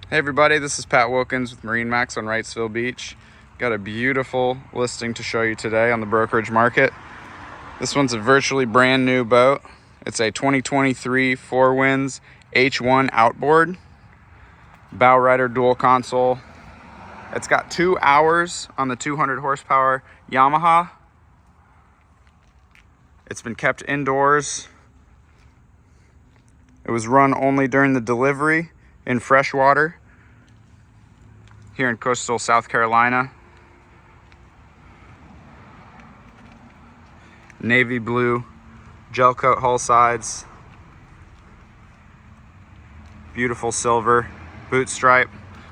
Hey everybody, this is Pat Wilkins with MarineMax on Wrightsville Beach. Got a beautiful listing to show you today on the brokerage market. This one's a virtually brand new boat. It's a 2023 Four Winds H1 Outboard. Bow rider dual console. It's got 2 hours on the 200 horsepower Yamaha. It's been kept indoors. It was run only during the delivery in freshwater here in coastal South Carolina. Navy blue gel coat hull sides, beautiful silver boot stripe,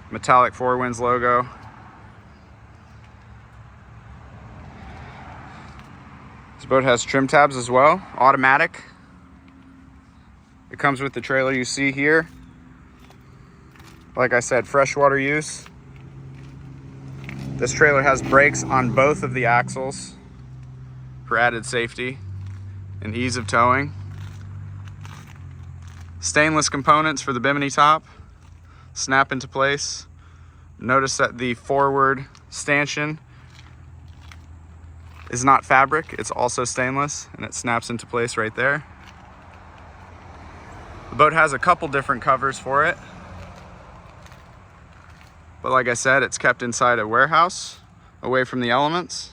metallic Four Winds logo. This boat has trim tabs as well, automatic. It comes with the trailer you see here. Like I said, freshwater use. This trailer has brakes on both of the axles for added safety and ease of towing. Stainless components for the bimini top snap into place. Notice that the forward stanchion is not fabric, it's also stainless, and it snaps into place right there. The boat has a couple different covers for it, but like I said, it's kept inside a warehouse away from the elements.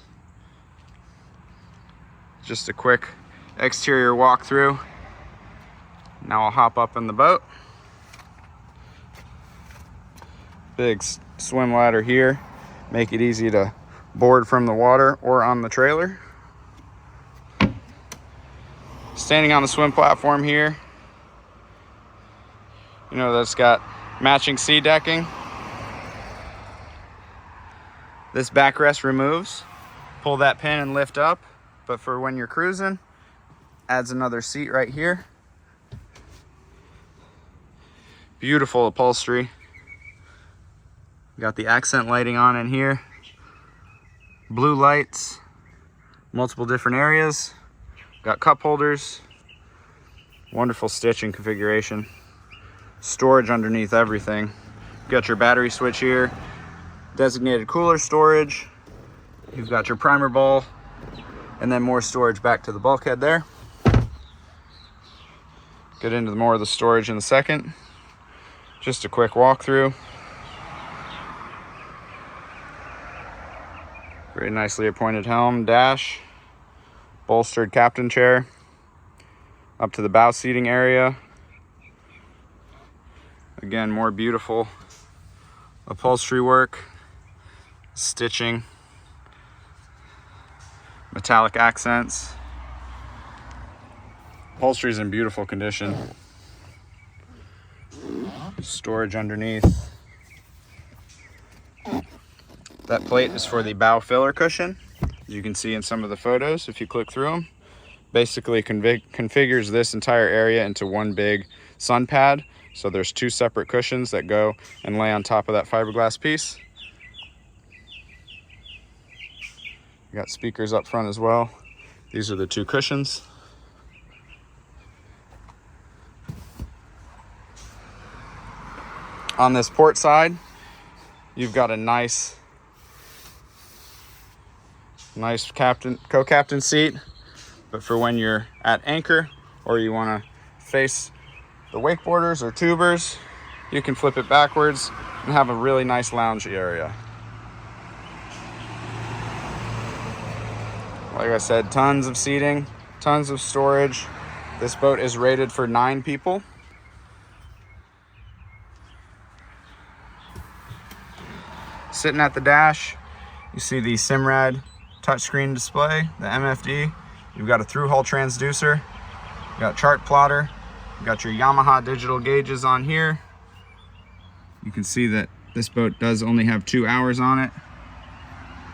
Just a quick exterior walkthrough. Now I'll hop up in the boat. Big swim ladder here, make it easy to board from the water or on the trailer. Standing on the swim platform here, you know that's got matching sea decking. This backrest removes. Pull that pin and lift up, but for when you're cruising, adds another seat right here. Beautiful upholstery. Got the accent lighting on in here. Blue lights, multiple different areas. Got cup holders. Wonderful stitching configuration. Storage underneath everything. Got your battery switch here. Designated cooler storage. You've got your primer bowl, and then more storage back to the bulkhead there. Get into more of the storage in a second. Just a quick walkthrough. Very nicely appointed helm, dash, bolstered captain chair, up to the bow seating area. Again, more beautiful upholstery work, stitching, metallic accents. Upholstery is in beautiful condition. Storage underneath. That plate is for the bow filler cushion. As you can see in some of the photos, if you click through them, basically configures this entire area into one big sun pad. So there's 2 separate cushions that go and lay on top of that fiberglass piece. You got speakers up front as well. These are the 2 cushions. On this port side, you've got a nice co-captain seat, but for when you're at anchor or you want to face the wakeboarders or tubers, you can flip it backwards and have a really nice loungy area. Like I said, tons of seating, tons of storage. This boat is rated for 9 people. Sitting at the dash, you see the Simrad touchscreen display, the MFD. You've got a through-hull transducer, you've got chart plotter, you've got your Yamaha digital gauges on here. You can see that this boat does only have 2 hours on it.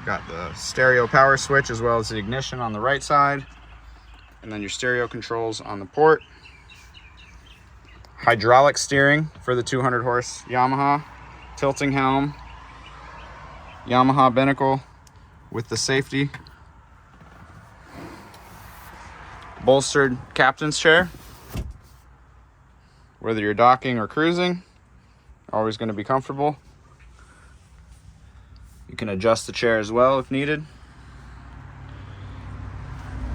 Got the stereo power switch as well as the ignition on the right side, and then your stereo controls on the port. Hydraulic steering for the 200 horse Yamaha, tilting helm, Yamaha pinnacle with the safety, bolstered captain's chair, whether you're docking or cruising. always going to be comfortable. You can adjust the chair as well if needed.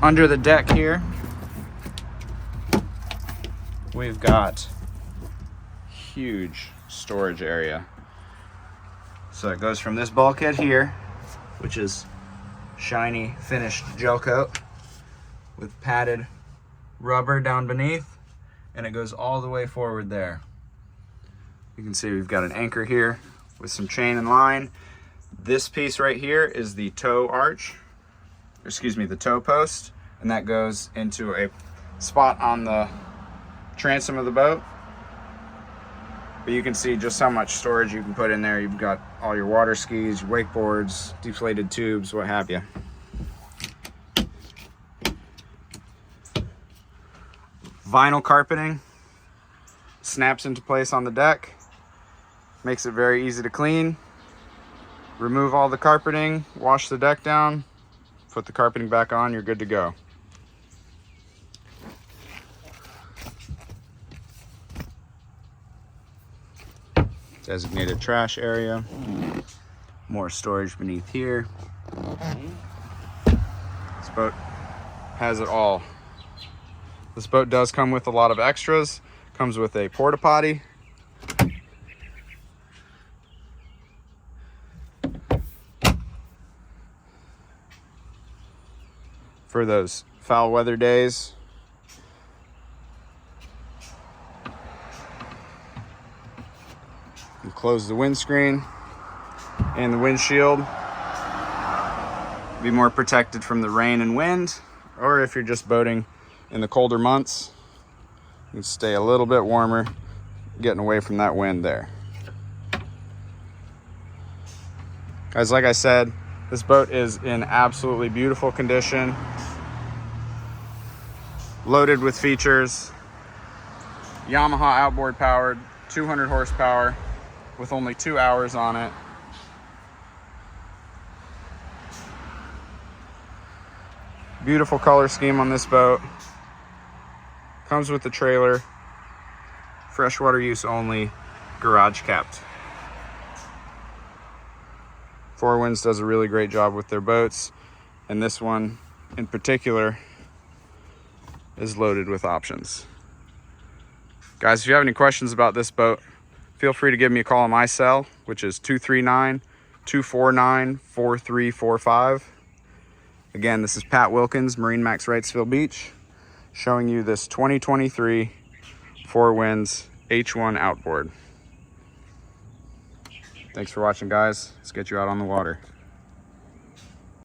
Under the deck here, we've got huge storage area. So it goes from this bulkhead here, which is shiny finished gel coat with padded rubber down beneath, and it goes all the way forward there. You can see we've got an anchor here with some chain and line. This piece right here is the tow arch, the tow post, and that goes into a spot on the transom of the boat. But you can see just how much storage you can put in there. You've got all your water skis, your wakeboards, deflated tubes, what have you. Vinyl carpeting snaps into place on the deck, makes it very easy to clean. Remove all the carpeting, wash the deck down, put the carpeting back on, you're good to go. Designated trash area, more storage beneath here. This boat has it all. This boat does come with a lot of extras. Comes with a porta potty, for those foul weather days. You close the windscreen and the windshield. Be more protected from the rain and wind, or if you're just boating in the colder months, you can stay a little bit warmer, getting away from that wind there. Guys, like I said, this boat is in absolutely beautiful condition, loaded with features. Yamaha outboard powered, 200 horsepower with only 2 hours on it. Beautiful color scheme on this boat. Comes with the trailer, freshwater use only, garage kept. Four Winds does a really great job with their boats, and this one in particular is loaded with options. Guys, if you have any questions about this boat, feel free to give me a call on my cell, which is 239-249-4345. Again, this is Pat Wilkins, MarineMax Wrightsville Beach, showing you this 2023 Four Winds H1 outboard. Thanks for watching, guys. Let's get you out on the water.